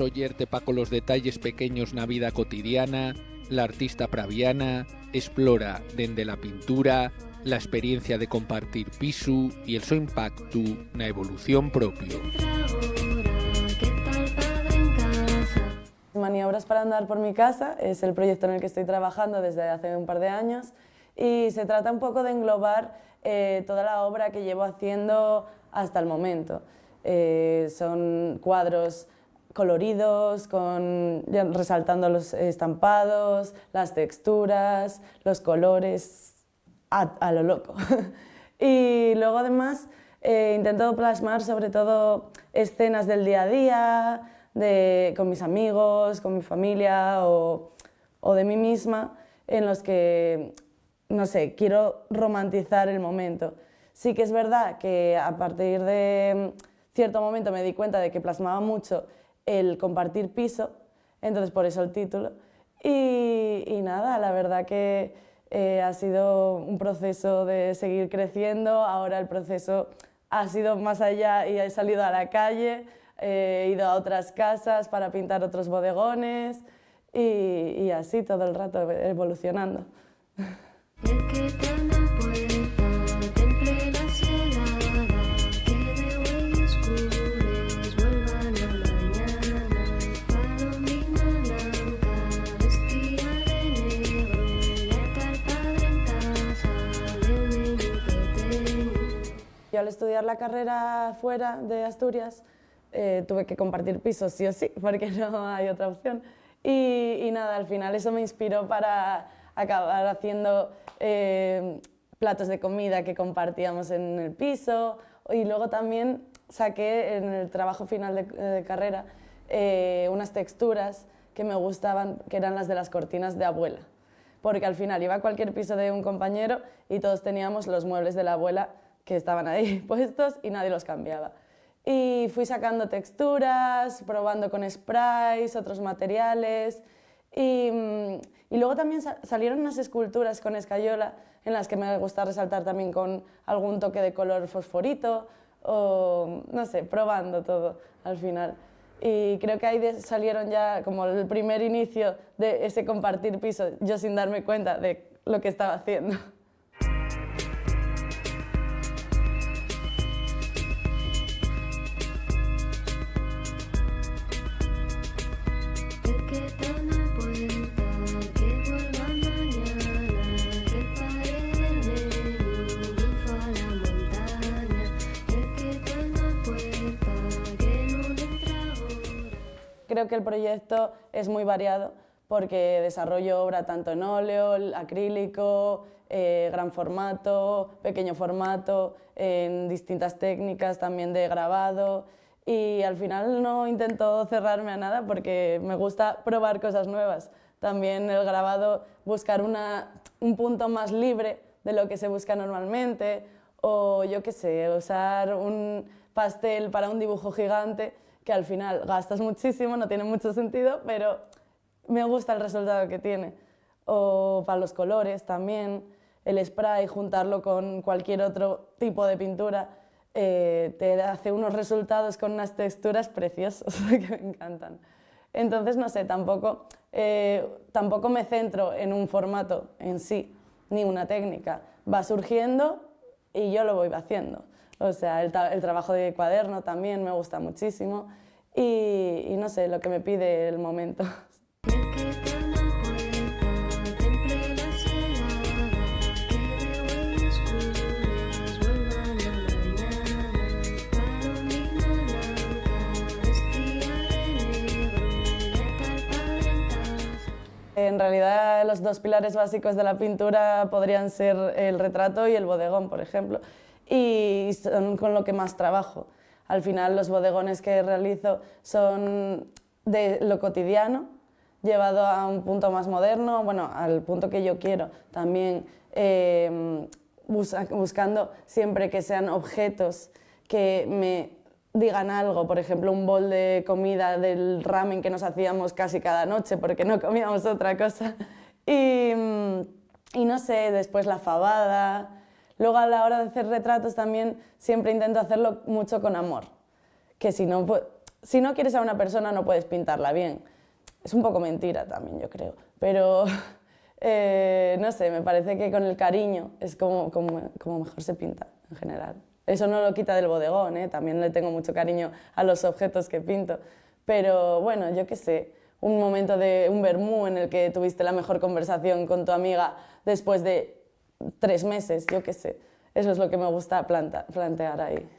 Soller te paco los detalles pequeños na vida cotidiana, la artista praviana explora dende la pintura la experiencia de compartir piso y el so impacto na evolución propio. Maniobras para andar por mi casa es el proyecto en el que estoy trabajando desde hace un par de años y se trata un poco de englobar toda la obra que llevo haciendo hasta el momento. Son cuadros coloridos, resaltando los estampados, las texturas, los colores, a lo loco. Y luego además intento plasmar sobre todo escenas del día a día, con mis amigos, con mi familia o de mí misma, en los que, no sé, quiero romantizar el momento. Sí que es verdad que a partir de cierto momento me di cuenta de que plasmaba mucho el compartir piso, entonces por eso el título. Y nada, la verdad que ha sido un proceso de seguir creciendo, ahora el proceso ha sido más allá y he salido a la calle, he ido a otras casas para pintar otros bodegones y así todo el rato evolucionando. Yo al estudiar la carrera fuera de Asturias tuve que compartir piso sí o sí, porque no hay otra opción. Y nada, al final eso me inspiró para acabar haciendo platos de comida que compartíamos en el piso y luego también saqué en el trabajo final de carrera unas texturas que me gustaban, que eran las de las cortinas de abuela. Porque al final iba a cualquier piso de un compañero y todos teníamos los muebles de la abuela que estaban ahí puestos y nadie los cambiaba. Y fui sacando texturas, probando con sprays, otros materiales y luego también salieron unas esculturas con escayola en las que me gusta resaltar también con algún toque de color fosforito o no sé, probando todo al final. Y creo que ahí salieron ya como el primer inicio de ese compartir piso, yo sin darme cuenta de lo que estaba haciendo. Creo que el proyecto es muy variado porque desarrollo obra tanto en óleo, acrílico, gran formato, pequeño formato, en distintas técnicas también de grabado y al final no intento cerrarme a nada porque me gusta probar cosas nuevas. También el grabado, buscar un punto más libre de lo que se busca normalmente o yo qué sé, usar un pastel para un dibujo gigante que al final gastas muchísimo, no tiene mucho sentido, pero me gusta el resultado que tiene. O para los colores también, el spray, juntarlo con cualquier otro tipo de pintura, te hace unos resultados con unas texturas preciosas que me encantan. Entonces, no sé, tampoco me centro en un formato en sí, ni una técnica. Va surgiendo y yo lo voy haciendo. O sea, el trabajo de cuaderno también me gusta muchísimo y no sé, lo que me pide el momento. En realidad, los dos pilares básicos de la pintura podrían ser el retrato y el bodegón, por ejemplo, y son con lo que más trabajo. Al final, los bodegones que realizo son de lo cotidiano, llevado a un punto más moderno, bueno, al punto que yo quiero. También buscando siempre que sean objetos que me digan algo, por ejemplo, un bol de comida del ramen que nos hacíamos casi cada noche porque no comíamos otra cosa. Y no sé, después la fabada. Luego a la hora de hacer retratos también siempre intento hacerlo mucho con amor, que si no, pues, si no quieres a una persona no puedes pintarla bien. Es un poco mentira también, yo creo, pero no sé, me parece que con el cariño es como mejor se pinta en general. Eso no lo quita del bodegón, ¿eh? También le tengo mucho cariño a los objetos que pinto, pero bueno, yo qué sé, un momento de un vermú en el que tuviste la mejor conversación con tu amiga después de 3 meses, yo qué sé, eso es lo que me gusta plantear ahí.